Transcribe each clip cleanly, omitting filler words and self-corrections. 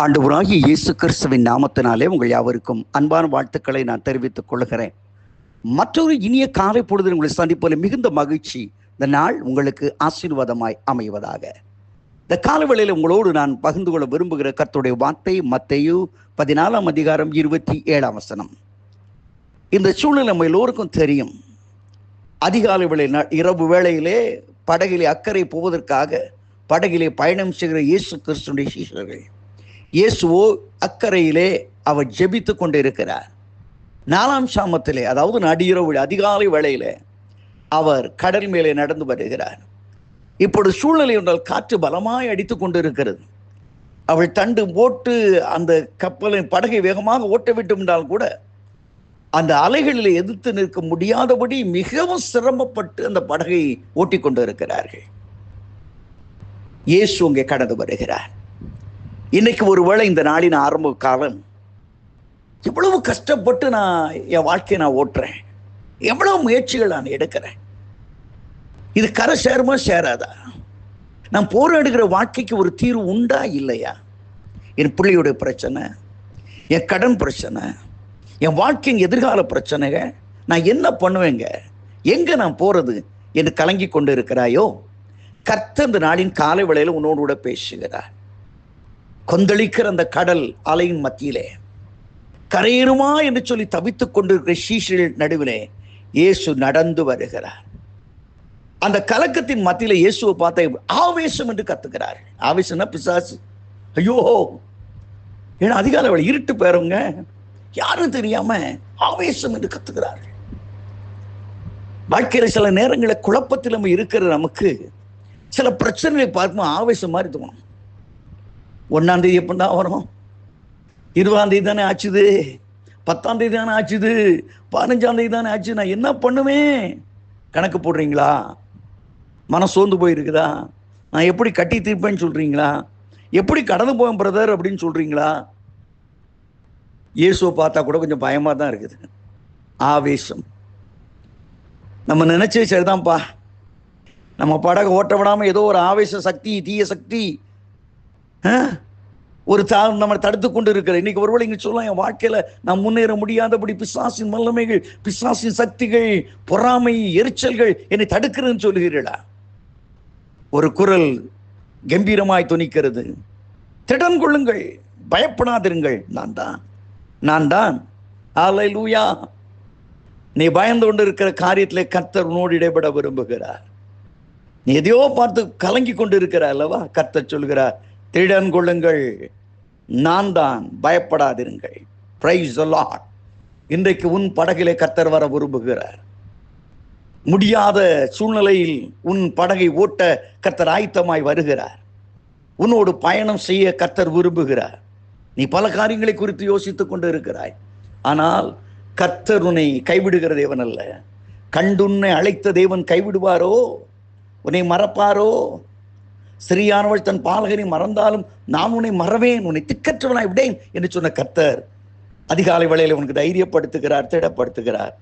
ஆண்டவராகிய இயேசு கிறிஸ்துவின் நாமத்தினாலே உங்கள் யாவருக்கும் அன்பான வாழ்த்துக்களை நான் தெரிவித்துக் கொள்கிறேன். மற்றொரு இனிய காலை பொழுது உங்களை சந்திப்பதில் மிகுந்த மகிழ்ச்சி. இந்த நாள் உங்களுக்கு ஆசீர்வாதமாய் அமைவதாக. இந்த காலவேளையில் உங்களோடு நான் பகிர்ந்து கொள்ள விரும்புகிற கர்த்தருடைய வார்த்தை மத்தேயு 14:27. இந்த சூழ்நிலை நம்ம எல்லோருக்கும் தெரியும். அதிகாலை வேளை இரவு வேளையிலே படகிலே அக்கறை போவதற்காக படகிலே பயணம் செய்கிற இயேசு கிறிஸ்துடைய சீஷர்கள், இயேசுவோ அக்கறையிலே அவர் ஜெபித்து கொண்டு இருக்கிறார். 4ஆம் சாமத்திலே, அதாவது நடிரவு அதிகாலை வேளையிலே அவர் கடல் மேலே நடந்து வருகிறார். இப்பொழுது சூழ்நிலை என்றால் காற்று பலமாய் அடித்து கொண்டு இருக்கிறது. அவள் தண்டு போட்டு அந்த கப்பலின் படகை வேகமாக ஓட்ட விட்டு என்றால் கூட அந்த அலைகளில் எதிர்த்து நிற்க முடியாதபடி மிகவும் சிரமப்பட்டு அந்த படகை ஓட்டி கொண்டு இருக்கிறார்கள். இயேசு அங்கே கடந்து வருகிறார். இன்னைக்கு ஒருவேளை இந்த நாளின் ஆரம்ப காலம், எவ்வளவு கஷ்டப்பட்டு நான் என் வாழ்க்கையை நான் ஓட்டுறேன், எவ்வளவு முயற்சிகள் நான் எடுக்கிறேன், இது கரை சேருமா சேராதா? நான் போராடுகிற வாழ்க்கைக்கு ஒரு தீர்வு உண்டா இல்லையா? என் பிள்ளையுடைய பிரச்சனை, என் கடன் பிரச்சனை, என் வாழ்க்கையின் எதிர்கால பிரச்சனைகள், நான் என்ன பண்ணுவேங்க, எங்க நான் போறது என்று கலங்கி கொண்டு இருக்கிறாயோ, கர்த்தர் இந்த நாளின் காலை வேளையில் உன்னோடு கூட பேசுகிறார். கொந்தளிக்கிற அந்த கடல் அலையின் மத்தியிலே கரையேறுமா என்று சொல்லி தவித்துக் கொண்டிருக்கிற சீஷர்கள் நடுவிலே இயேசு நடந்து வருகிறார். அந்த கலக்கத்தின் மத்தியில இயேசுவை பார்த்த ஆவேசம் என்று கத்துக்கிறார். ஆவேசம்னா பிசாசு. ஐயோ, ஏன்னா அதிகாலை வேளை இருட்டு போயிருங்க, யாரும் தெரியாம ஆவேசம் என்று கத்துக்கிறார்கள். வாழ்க்கையில சில நேரங்களில் குழப்பத்தில் நம்ம இருக்கிற நமக்கு சில பிரச்சனைகளை பார்க்கும்போது ஆவேசம் மாதிரி தோணும். 1ஆம் தேதி எப்படிதான் வரும், 20ஆம் தேதி தானே ஆச்சுது, 10ஆம் தேதி தானே ஆச்சுது, 15ஆம் தேதி தானே ஆச்சு, நான் என்ன பண்ணுவேன் கணக்கு போடுறீங்களா? மனம் சோர்ந்து போயிருக்குதா? நான் எப்படி கட்டி தீர்ப்பேன்னு சொல்றீங்களா? எப்படி கடந்து போவேன் பிரதர் அப்படின்னு சொல்றீங்களா? இயேசுவை பார்த்தா கூட கொஞ்சம் பயமா தான் இருக்குது. ஆவேசம். நம்ம நினைச்சே சரிதான்ப்பா, நம்ம படகு ஓட்ட விடாம ஏதோ ஒரு ஆவேச சக்தி, தீய சக்தி ஒரு நம்ம தடுத்து கொண்டு இருக்கிற. இன்னைக்கு ஒருவேளை இங்க சொல்லலாம், என் வாழ்க்கையில நான் முன்னேற முடியாதபடி பிசாசின் வல்லமைகள், பிசாசின் சக்திகள், பொறாமை, எரிச்சல்கள் என்னை தடுக்கிறதுன்னு சொல்லுகிறீர்களா? ஒரு குரல் கம்பீரமாய் துணிக்கிறது, திடன் கொள்ளுங்கள், பயப்படாதிருங்கள், நான் தான். அல்லேலூயா. நீ பயந்து கொண்டு இருக்கிற காரியத்திலே கர்த்தர் உன்னோடு இடைபட விரும்புகிறார். நீ எதையோ பார்த்து கலங்கி கொண்டு இருக்கிற அல்லவா? கர்த்தர் சொல்கிறார், திடன் கொள்ளுங்கள், நான் தான், பயப்படாதிருங்கள். Praise the Lord. இன்றைக்கு உன் படகிலே கர்த்தர் வர விரும்புகிறார். முடியாத சூழ்நிலையில் உன் படகை ஓட்ட கர்த்தர் ஆயத்தமாய் வருகிறார். உன்னோடு பயணம் செய்ய கர்த்தர் விரும்புகிறார். நீ பல காரியங்களை குறித்து யோசித்துக் கொண்டு இருக்கிறாய். ஆனால் கர்த்தர் உன்னை கைவிடுகிற தேவன் அல்ல. கண்டுன்னை அழைத்த தேவன் கைவிடுவாரோ? உன்னை மறப்பாரோ? சிறியானவள் தன் பாலகனை மறந்தாலும் நான் உன்னை மறவேன், உன்னை திக்கற்றவனாய் விடேன் என்று சொன்ன கர்த்தர் அதிகாலை வேளையில் உனக்கு தைரியப்படுத்துகிறார், திடப்படுத்துகிறார்.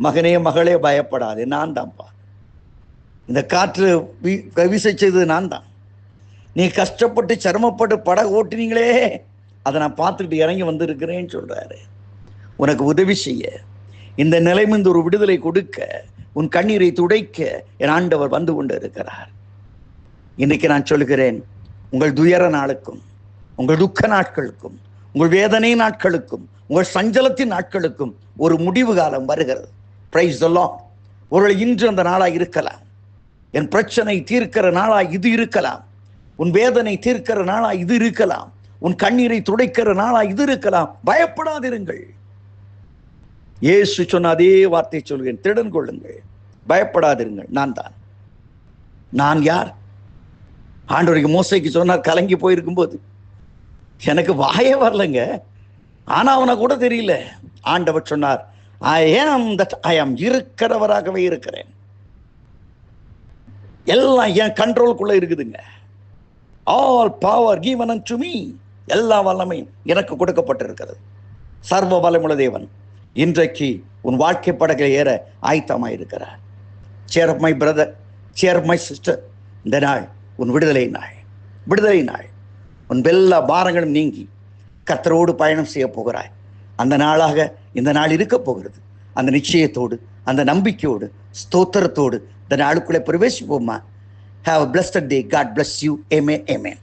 மகனே மகளே பயப்படாதே, நான் தான்ப்பா. இந்த காற்று வீச செய்தது நான் தான். நீ கஷ்டப்பட்டு சிரமப்பட்டு படகு ஓட்டினீங்களே, அதை நான் பார்த்துக்கிட்டு இறங்கி வந்திருக்கிறேன்னு சொல்றாரு. உனக்கு உதவி செய்ய, இந்த நிலைமிருந்து ஒரு விடுதலை கொடுக்க, உன் கண்ணீரை துடைக்க என் ஆண்டவர் வந்து கொண்டு இருக்கிறார். இன்னைக்கு நான் சொல்லுகிறேன், உங்கள் துயர நாளுக்கும், உங்கள் துக்க நாட்களுக்கும், உங்கள் வேதனை நாட்களுக்கும், உங்கள் சஞ்சலத்தின் நாட்களுக்கும் ஒரு முடிவு காலம் வருகிறது. Praise the Lord. ஒருவேளை இன்று அந்த நாளாய் இருக்கலாம். என் பிரச்சனை தீர்க்கிற நாளாய் இது இருக்கலாம். உன் வேதனை தீர்க்கிற நாளாய் இது இருக்கலாம். உன் கண்ணீரை துடைக்கிற நாளாய் இது இருக்கலாம். பயப்படாதிருங்கள். இயேசு சொன்ன அதே வார்த்தை சொல்கிறேன், திடன் கொள்ளுங்கள், பயப்படாதிருங்கள், நான் தான். நான் யார்? ஆண்டவருக்கு மோசைக்கு சொன்னார், கலங்கி போயிருக்கும் போது எனக்கு வாயே வரலங்க, ஆனா அவனை கூட தெரியல. ஆண்டவர் சொன்னார், ஐ ஆம் இருக்கிறவராகவே இருக்கிறேன். எல்லாம் என் கண்ட்ரோலுக்குள்ள இருக்குதுங்க. All power given unto me. எல்லா வல்லமையும் எனக்கு கொடுக்கப்பட்டிருக்கிறது. சர்வ வல்லமுள்ள தேவன் இன்றைக்கு உன் வாழ்க்கை படகில் ஏற ஆயத்தமாயிருக்கிறார். Share of my brother, share of my sister, இந்த நாள் உன் விடுதலை நாள். விடுதலை நாள். உன் எல்லா பாரங்களும் நீங்கி கர்த்தரோடு பயணம் செய்ய போகிறாய். அந்த நாளாக இந்த நாள் இருக்க போகிறது. அந்த நிச்சயத்தோடு, அந்த நம்பிக்கையோடு, ஸ்தோத்திரத்தோடு இந்த நாளுக்குள்ளே பிரவேசிப்போமா. Have a blessed day. God bless you. Amen. Amen.